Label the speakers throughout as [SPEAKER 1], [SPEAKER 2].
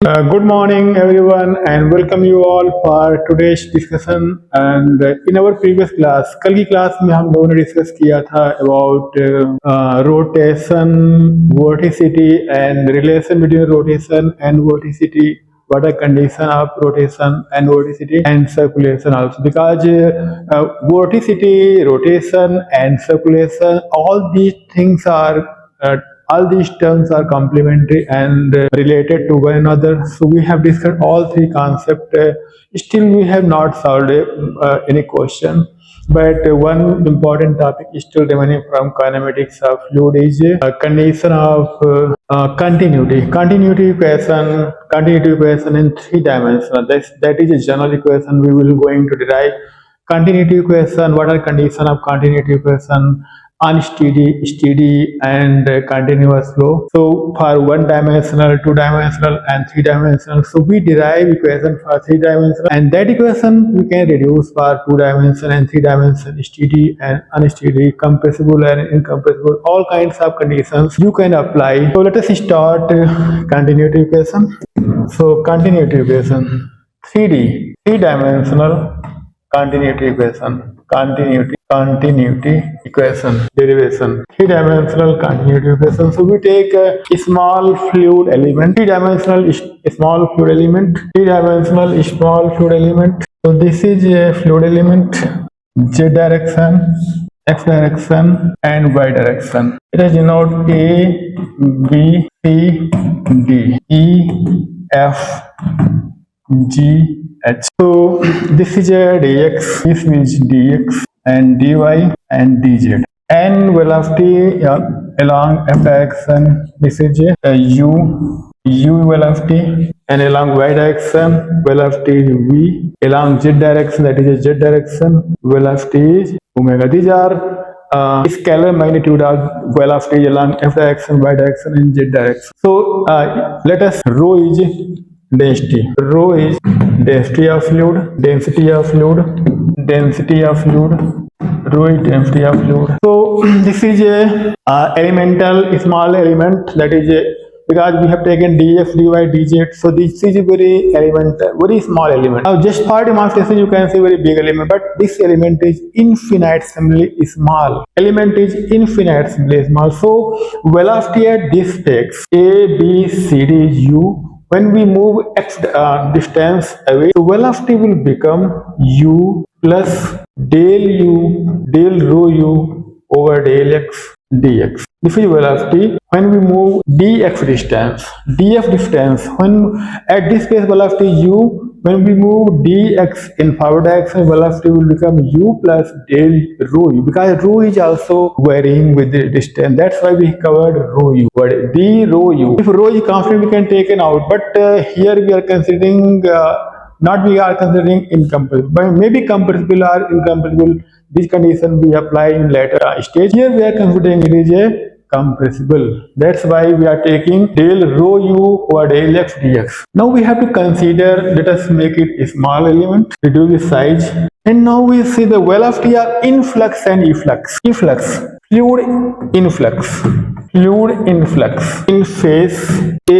[SPEAKER 1] Good morning, everyone, and welcome you all for today's discussion. And in our previous class, कल की class में हम लोगों ने डिस्कस किया था about rotation, vorticity, and relation between rotation and vorticity. What are condition of rotation and vorticity and circulation also? Because vorticity, rotation, and circulation, all these terms are complementary and related to one another. So we have discussed all three concepts. Still, we have not solved any question. But one important topic is still remaining from kinematics of fluid is condition of continuity. Continuity equation in three dimensions. That is a general equation we will going to derive. Continuity equation. What are condition of continuity equation? Unsteady, steady, and continuous flow. So for one dimensional, two dimensional, and three dimensional, so we derive equation for three dimensional, and that equation we can reduce for two dimension and three dimension, steady and unsteady, compressible and incompressible. All kinds of conditions you can apply. So let us start continuity equation. So continuity equation, 3D, three-dimensional continuity equation. Continuity equation derivation, three-dimensional continuity equation. So we take a small fluid element, three-dimensional small fluid element, three-dimensional small fluid element. So this is a fluid element, z direction, x direction, and y direction. It is denote A, B, C, D, E, F, G, H. So this is a dx, this is dx, and dy and dz. And velocity along f direction, this is a u velocity, and along y direction velocity is v. Along z direction, that is a z direction, velocity is omega. These are scalar magnitude of velocity along f direction, y direction, and z direction. So let us rho is density. Rho is density of fluid, density of fluid, density of fluid. Rho is density of fluid. So this is a elemental small element, that is a, because we have taken df, dy, dz. So this is a very elemental, very small element. Now just for demonstration you can see very big element, but this element is infinitesimally small. Element is infinitesimally small. So velocity at this x, a, b, c, d, u. When we move x distance away, the velocity will become u plus del rho u over del x dx. This is velocity when we move dx distance. Df distance, when at this space velocity u, when we move dx in forward direction, velocity will become u plus del rho u, because rho is also varying with the distance. That's why we covered rho u. But d rho u, if rho is constant, we can take it out. But here we are considering we are considering incompressible, but maybe compressible or incompressible. This condition we apply in later stage. Here we are considering it is a compressible. That's why we are taking del rho u over del x dx. Now we have to consider, let us make it a small element, reduce the size. And now we see the velocity of influx and efflux. Efflux, fluid influx, in phase A,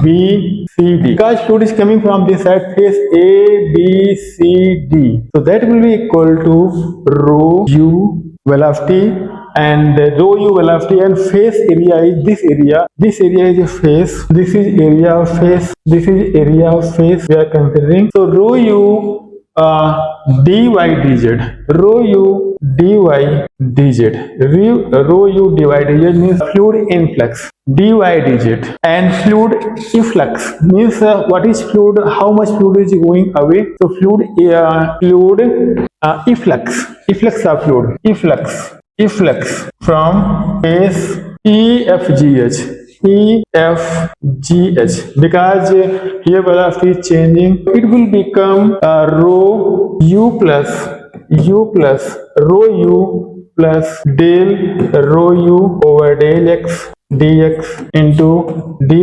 [SPEAKER 1] B, C, D. Because fluid is coming from this side, phase A, B, C, D. So that will be equal to rho u velocity, and rho u velocity, and phase area is this area. This area is a phase. This is area of phase. This is area of phase we are considering. So rho u dy dz, rho u dy dz, rho u dy dz means fluid influx, dy dz, and fluid efflux means what is fluid, how much fluid is going away. So fluid efflux of fluid, efflux from phase EFGH, because here velocity is changing, it will become rho u plus rho u plus del rho u over del x dx into dy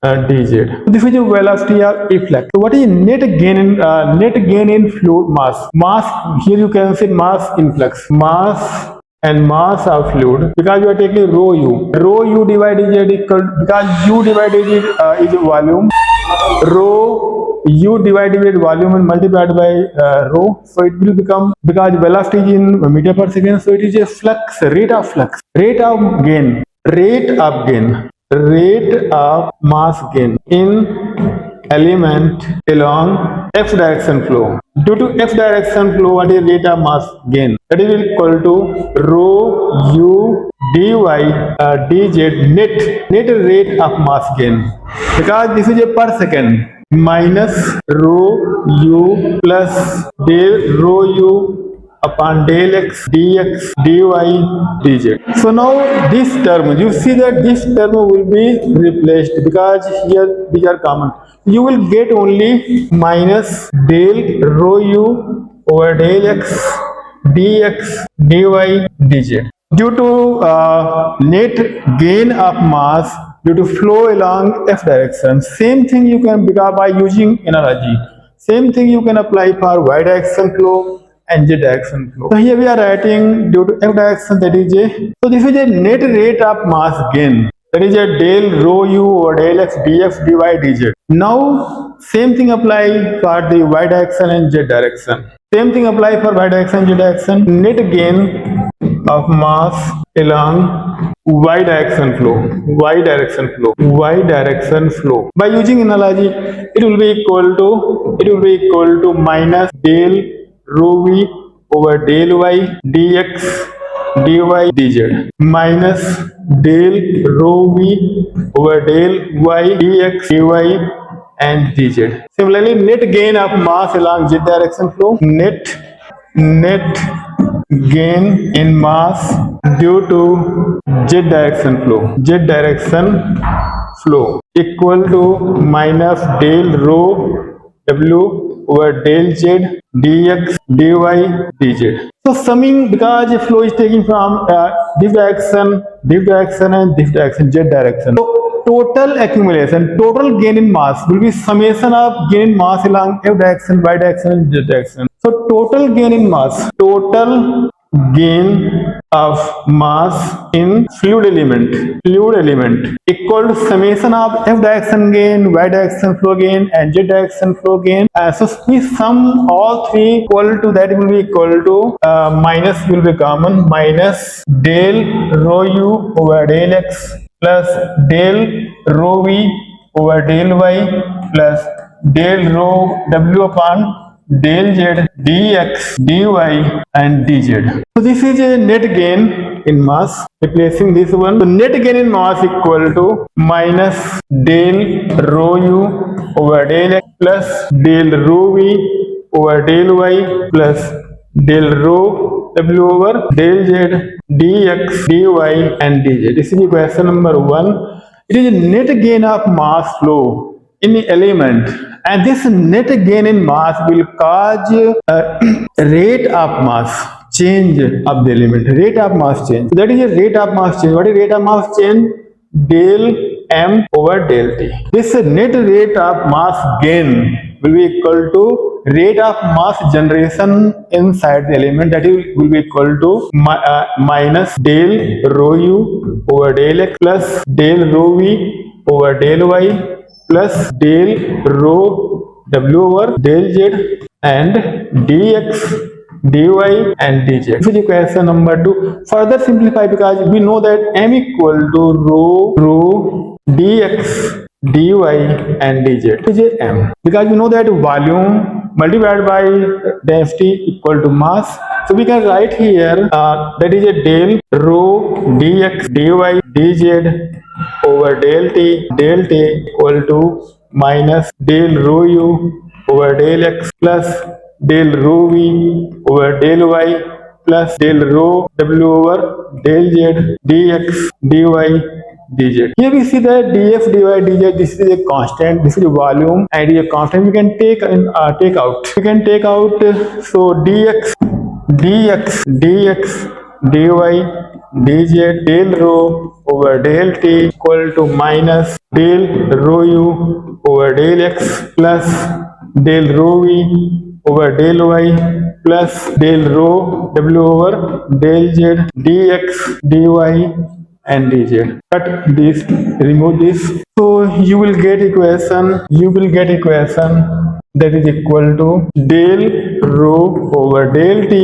[SPEAKER 1] dz. This is the velocity of efflux. So what is net gain in fluid mass? Mass, here you can say mass influx. Mass and mass of fluid, because you are taking rho u divided z equal, because u divided is volume, rho u divided with volume and multiplied by rho, so it will become, because velocity is in meter per second, so it is a flux, rate of flux, rate of gain, rate of mass gain in element along x direction flow. Due to x direction flow, what is rate of mass gain? That is equal to rho u dy dz net rate of mass gain, because this is a per second, minus rho u plus del rho u upon del x dx dy dz. So now this term, you see that this term will be replaced, because here these are common. You will get only minus del rho u over del x dx dy dz. Due to net gain of mass due to flow along f direction, same thing you can, because by using analogy, same thing you can apply for y direction flow and z direction flow. So here we are writing due to f direction, that is a, so this is a net rate of mass gain, that is a del rho u over del x dx dy dz. Now same thing apply for the y direction and z direction. Same thing apply for y direction, z direction. Net gain of mass along y direction flow. By using analogy, it will be equal to minus del rho v over del y dx dy dz minus del rho v over del y dx dy and dz. Similarly, net gain of mass along z direction flow, net gain in mass due to z direction flow equal to minus del rho w over del z dx dy dz. So summing, because the flow is taking from this direction and this direction, z direction. So total accumulation, total gain in mass will be summation of gain in mass along f direction, y direction and z direction. So total gain in mass, total gain of mass in fluid element equal to summation of f direction gain, y direction flow gain and z direction flow gain. So we sum all three equal to, that will be equal to minus will be common, minus del rho u over del x plus del rho v over del y plus del rho w upon del z dx dy and dz. So this is a net gain in mass, replacing this one. So net gain in mass equal to minus del rho u over del x plus del rho v over del y plus del rho w over del z dx dy and dz. This is question number 1. It is a net gain of mass flow in the element, and this net gain in mass will cause rate of mass change of the element, rate of mass change. So that is a rate of mass change. What is rate of mass change? Del m over del t. This net rate of mass gain will be equal to rate of mass generation inside the element, that will be equal to minus del rho u over del x plus del rho v over del y plus del rho w over del z and dx dy and dz. This is question number 2. Further simplify, because we know that m equal to rho dx dy and dz. This is m, because we know that volume multiplied by density equal to mass. So we can write here that is a del rho dx dy dz over del t equal to minus del rho u over del x plus del rho v over del y plus del rho w over del z dx dy dz. Here we see that df dy dz, this is a constant, this is a volume and is a constant. We can take out. We can take out, so dx dy dz del rho over del t equal to minus del rho u over del x plus del rho v over del y plus del rho w over del z dx dy and dz. Cut this, remove this. So you will get equation. That is equal to del rho over del t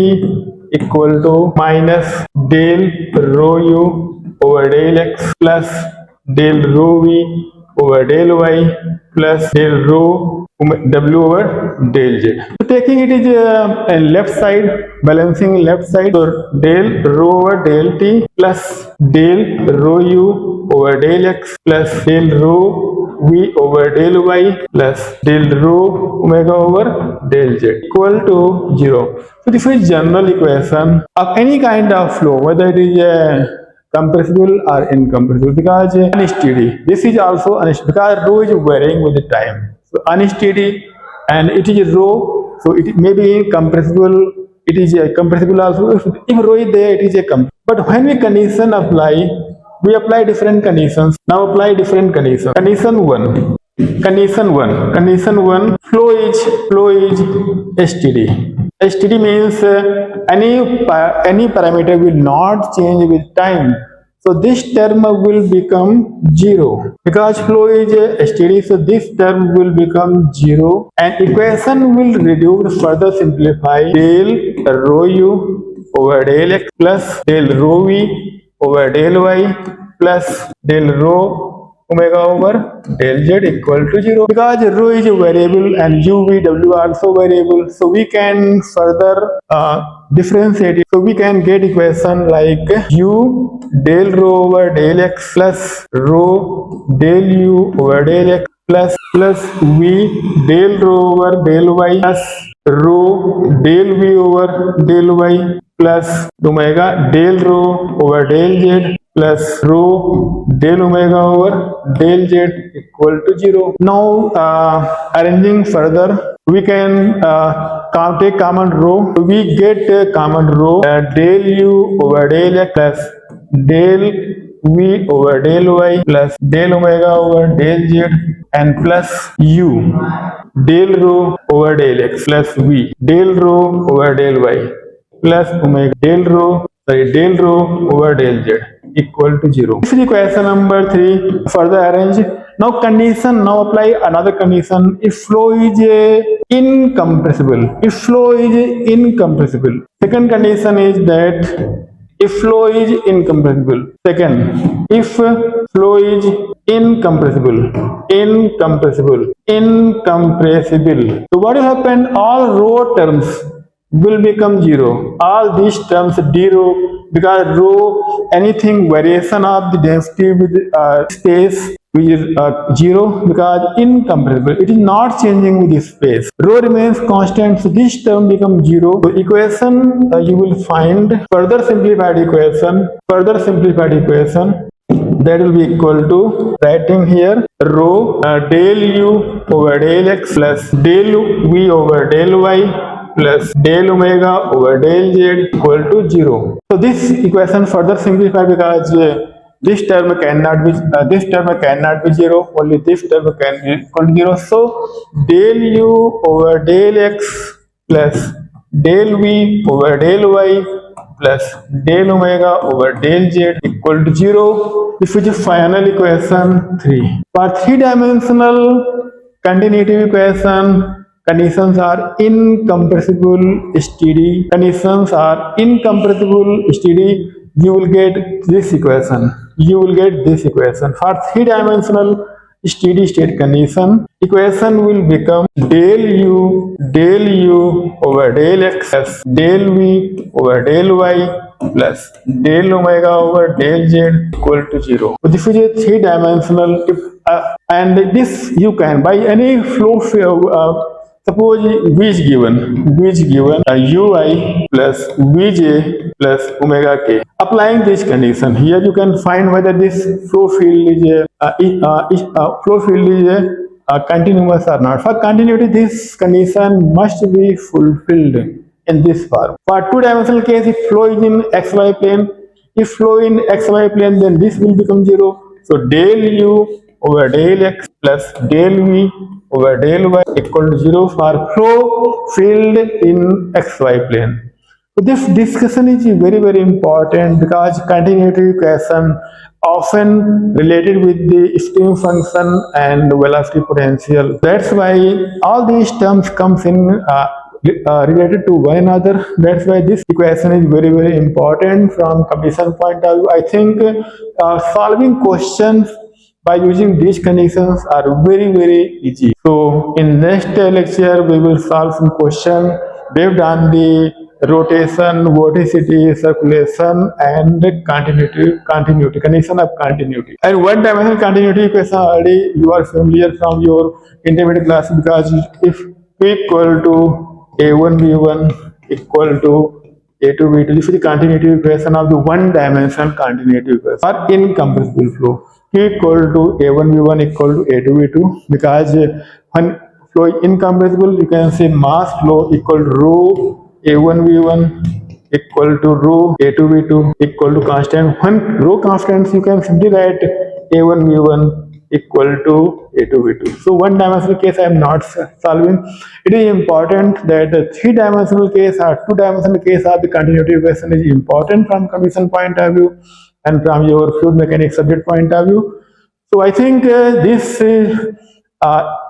[SPEAKER 1] equal to minus del rho u over del x plus del rho v over del y plus del rho w over del z. So taking it is a left side, balancing left side. So del rho over del t plus del rho u over del x plus del rho v over del y plus del rho omega over del z equal to 0. So this is general equation of any kind of flow, whether it is a compressible or incompressible, because unsteady. This is also unsteady because rho is varying with the time. So unsteady and it is rho, so it may be compressible. It is a compressible also. If rho is there, it is a compressible. But when we condition apply, we apply different conditions. Now apply different conditions. Condition 1. Condition 1. Flow is steady. Steady means any parameter will not change with time. So this term will become 0 because flow is steady. So this term will become 0, and equation will reduce, further simplify. Del rho u over del x plus del rho v over del y plus del rho omega over del z equal to 0, because rho is a variable and u v w also variable. So we can further differentiate it. So we can get equation like u del rho over del x plus rho del u over del x plus v del rho over del y plus rho del v over del y plus omega del rho over del z plus rho del omega over del z equal to 0. Now arranging further, we can take common rho. We get common rho del u over del x plus del v over del y plus del omega over del z and plus u del rho over del x plus v del rho over del y plus omega del rho over del z equal to 0. This is equation number 3. Further arrange. Now condition. Now apply another condition. If flow is incompressible. Second condition is that if flow is incompressible. Second, if flow is incompressible. So what will happen? All rho terms will become 0. All these terms 0, because rho, anything variation of the density with space is 0, because incompressible, it is not changing with the space. Rho remains constant, so this term becomes 0. So equation you will find further simplified equation that will be equal to, writing here, rho del u over del x plus del v over del y plus del omega over del z equal to 0. So this equation further simplified, because this term cannot be 0. Only this term can be equal to 0. So del u over del x plus del v over del y plus del omega over del z equal to 0. This is the final equation 3. For 3-dimensional continuity equation, conditions are incompressible steady. You will get this equation. For 3-dimensional steady state condition, equation will become del u over del x plus del v over del y plus del omega over del z equal to 0. So this is a 3-dimensional, and this you can, by any flow. Suppose V is given ui plus vj plus omega k. Applying this condition, here you can find whether this flow field is continuous or not. For continuity, this condition must be fulfilled in this form. For 2-dimensional case, if flow is in xy plane, then this will become 0. So del u over del x plus del V over del Y equal to 0 for flow field in xy plane. So this discussion is very very important because continuity equation often related with the stream function and velocity potential. That's why all these terms comes in related to one another. That's why this equation is very very important from completion point of view. I think solving questions by using these conditions are very very easy. So in next lecture we will solve some question based on the rotation, vorticity, circulation, and continuity, condition of continuity. And one dimensional continuity equation already you are familiar from your intermediate class, because if P equal to A1 B1 equal to A2 B2, this is the continuity equation of the one dimensional continuity equation or incompressible flow. P equal to A1 B1 equal to A2 B2, because when flow incompressible, you can say mass flow equal to rho A1 V1 equal to rho A2 V2 equal to constant. When rho constants, you can simply write A1 V1 equal to A2 V2. So one dimensional case I am not solving. It is important that the three dimensional case or two dimensional case of the continuity equation is important from condition point of view and from your fluid mechanics subject point of view. So I think this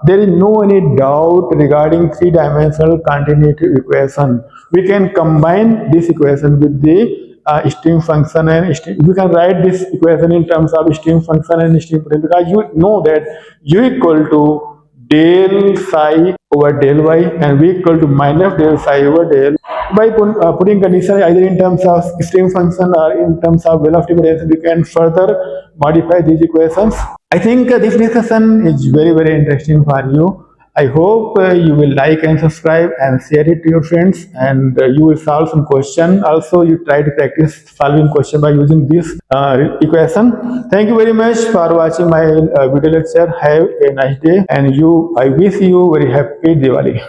[SPEAKER 1] there is no any doubt regarding three-dimensional continuity equation. We can combine this equation with the stream function and stream. We can write this equation in terms of stream function and stream potential, because you know that u equal to del psi over del y and v equal to minus del psi over del. By putting condition either in terms of stream function or in terms of velocity potential, we can further modify these equations. I think this discussion is very very interesting for you. I hope you will like and subscribe and share it to your friends, and you will solve some question. Also, you try to practice solving question by using this equation. Thank you very much for watching my video lecture. Have a nice day, and I wish you very happy Diwali.